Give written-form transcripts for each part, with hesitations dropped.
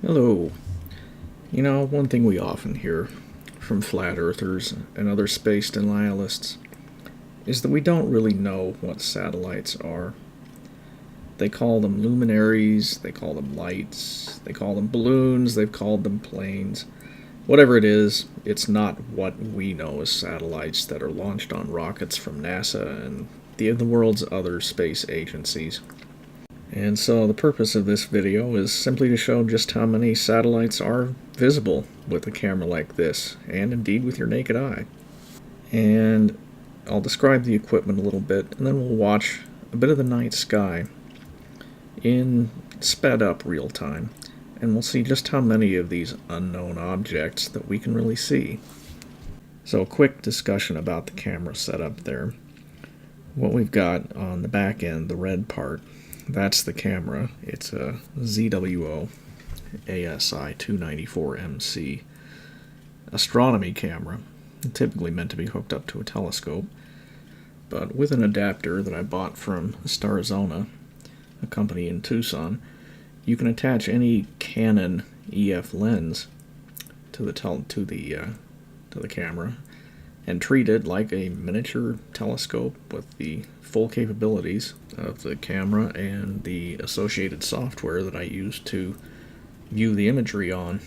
Hello. You know, one thing we often hear from flat earthers and other space denialists is that we don't really know what satellites are. They call them luminaries, they call them lights, they call them balloons, they've called them planes. Whatever it is, it's not what we know as satellites that are launched on rockets from NASA and the world's other space agencies. And so the purpose of this video is simply to show just how many satellites are visible with a camera like this, and indeed with your naked eye. And I'll describe the equipment a little bit, and then we'll watch a bit of the night sky in sped up real time, and we'll see just how many of these unknown objects that we can really see. So a quick discussion about the camera setup there. What we've got on the back end, the red part, that's the camera. It's a ZWO ASI 294MC astronomy camera, typically meant to be hooked up to a telescope, but with an adapter that I bought from Starzona, a company in Tucson, you can attach any Canon EF lens to the camera and treat it like a miniature telescope with the full capabilities of the camera and the associated software that I use to view the imagery on.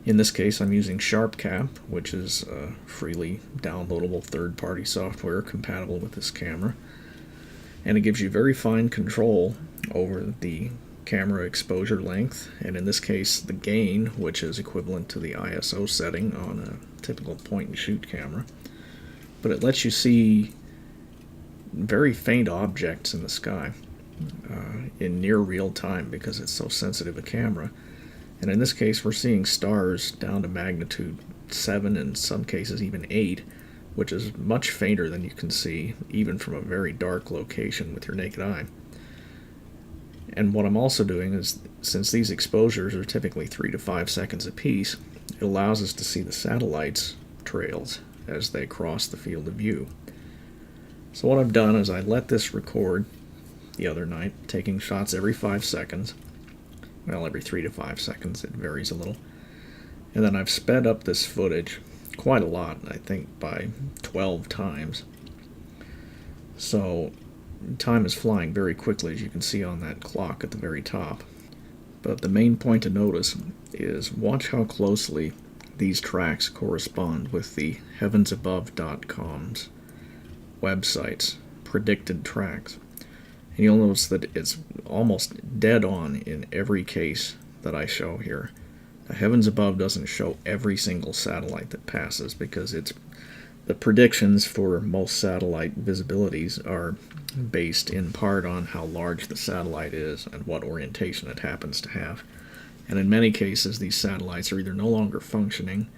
In this case, I'm using SharpCap, which is freely downloadable third-party software compatible with this camera, and it gives you very fine control over the camera exposure length, and in this case the gain, which is equivalent to the ISO setting on a typical point-and-shoot camera. But it lets you see very faint objects in the sky in near real time because it's so sensitive a camera. And in this case, we're seeing stars down to magnitude 7, in some cases even 8, which is much fainter than you can see even from a very dark location with your naked eye. And what I'm also doing is, since these exposures are typically 3 to 5 seconds apiece, it allows us to see the satellites' trails as they cross the field of view. So what I've done is I let this record the other night, taking shots every 5 seconds. Well, every 3 to 5 seconds, it varies a little. And then I've sped up this footage quite a lot, I think by 12 times. So time is flying very quickly, as you can see on that clock at the very top. But the main point to notice is watch how closely these tracks correspond with the heavensabove.com's website's predicted tracks. And you'll notice that it's almost dead on in every case that I show here. The Heavens Above doesn't show every single satellite that passes because the predictions for most satellite visibilities are based in part on how large the satellite is and what orientation it happens to have. And in many cases, these satellites are either no longer functioning,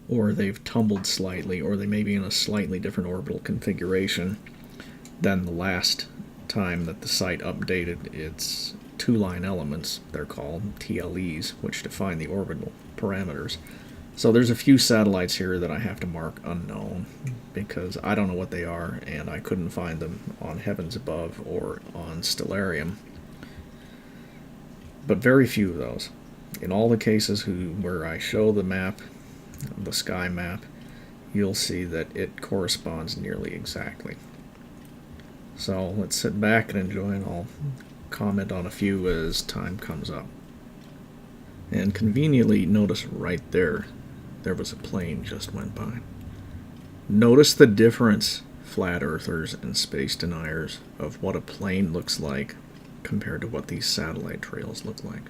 or they've tumbled slightly, or they may be in a slightly different orbital configuration than the last time that the site updated its two-line elements. They're called TLEs, which define the orbital parameters. So there's a few satellites here that I have to mark unknown because I don't know what they are, and I couldn't find them on Heavens Above or on Stellarium. But very few of those. In all the cases where I show the map, the sky map, you'll see that it corresponds nearly exactly. So let's sit back and enjoy, and I'll comment on a few as time comes up. And conveniently, notice right there was a plane just went by. Notice the difference, flat earthers and space deniers, of what a plane looks like compared to what these satellite trails look like.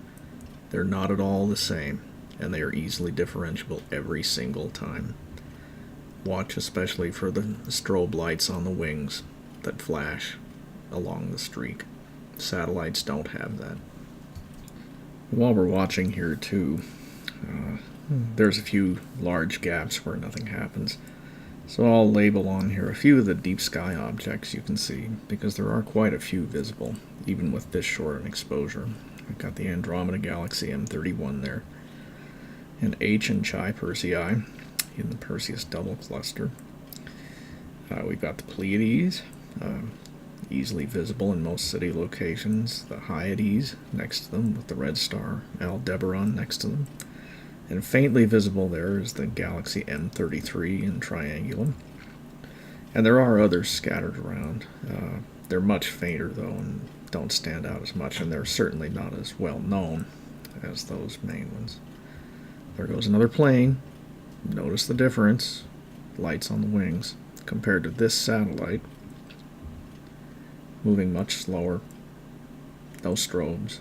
They're not at all the same, and they are easily differentiable every single time. Watch especially for the strobe lights on the wings that flash along the streak. Satellites don't have that. While we're watching here too, there's a few large gaps where nothing happens. So I'll label on here a few of the deep sky objects you can see, because there are quite a few visible, even with this short an exposure. I've got the Andromeda Galaxy M31 there, and H and Chi Persei in the Perseus double cluster. We've got the Pleiades, easily visible in most city locations. The Hyades next to them with the red star Aldebaran next to them. And faintly visible there is the galaxy M33 in Triangulum. And there are others scattered around. They're much fainter, though, and don't stand out as much, and they're certainly not as well known as those main ones. There goes another plane. Notice the difference. Lights on the wings compared to this satellite. Moving much slower. No strobes.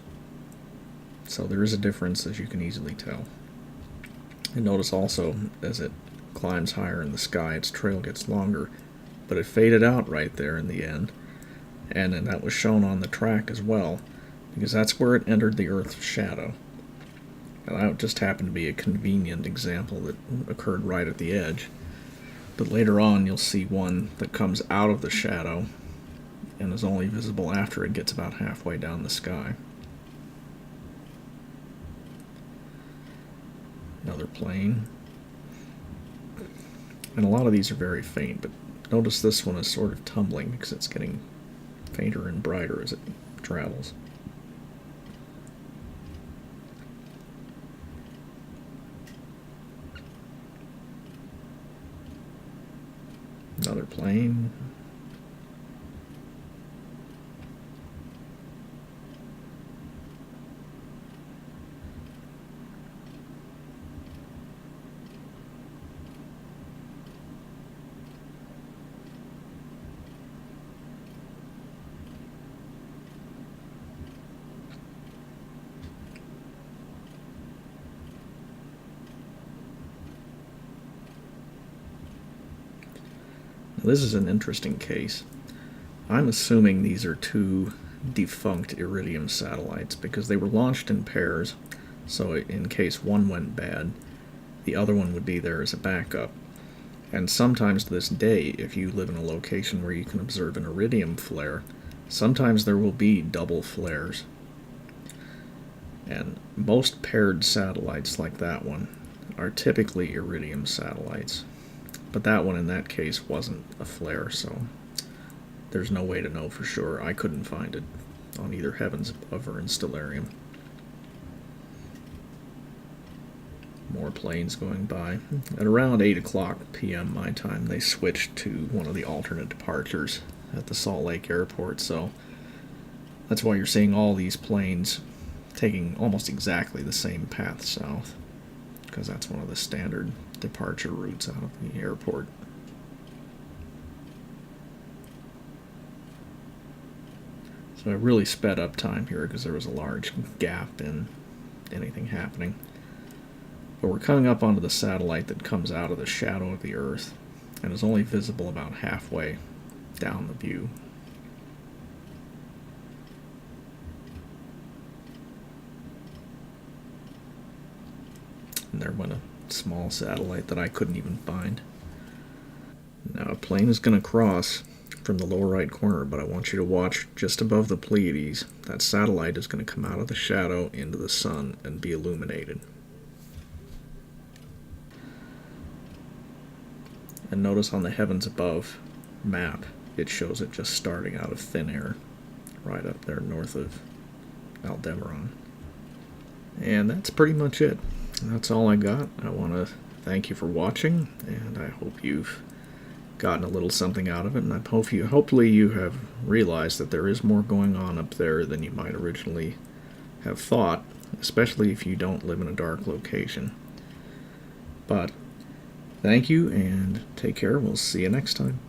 So there is a difference, as you can easily tell. And notice also, as it climbs higher in the sky, its trail gets longer, but it faded out right there in the end. And then that was shown on the track as well, because that's where it entered the Earth's shadow. And that just happened to be a convenient example that occurred right at the edge. But later on, you'll see one that comes out of the shadow and is only visible after it gets about halfway down the sky. Another plane. And a lot of these are very faint, but notice this one is sort of tumbling because it's getting fainter and brighter as it travels. Another plane. This is an interesting case. I'm assuming these are two defunct Iridium satellites because they were launched in pairs, so in case one went bad, the other one would be there as a backup. And sometimes to this day, if you live in a location where you can observe an Iridium flare, sometimes there will be double flares. And most paired satellites like that one are typically Iridium satellites. But that one in that case wasn't a flare, so there's no way to know for sure. I couldn't find it on either Heavens Above or in Stellarium. More planes going by. At around 8 o'clock p.m. my time, they switched to one of the alternate departures at the Salt Lake Airport, so that's why you're seeing all these planes taking almost exactly the same path south, because that's one of the standard departure routes out of the airport. So I really sped up time here because there was a large gap in anything happening. But we're coming up onto the satellite that comes out of the shadow of the Earth and is only visible about halfway down the view. And there went a small satellite that I couldn't even find. Now a plane is going to cross from the lower right corner, but I want you to watch just above the Pleiades. That satellite is going to come out of the shadow into the sun and be illuminated. And notice on the Heavens Above map, it shows it just starting out of thin air, right up there north of Aldebaran. And that's pretty much it. That's all I got. I want to thank you for watching, and I hope you've gotten a little something out of it, and hopefully you have realized that there is more going on up there than you might originally have thought, especially if you don't live in a dark location. But thank you, and take care. We'll see you next time.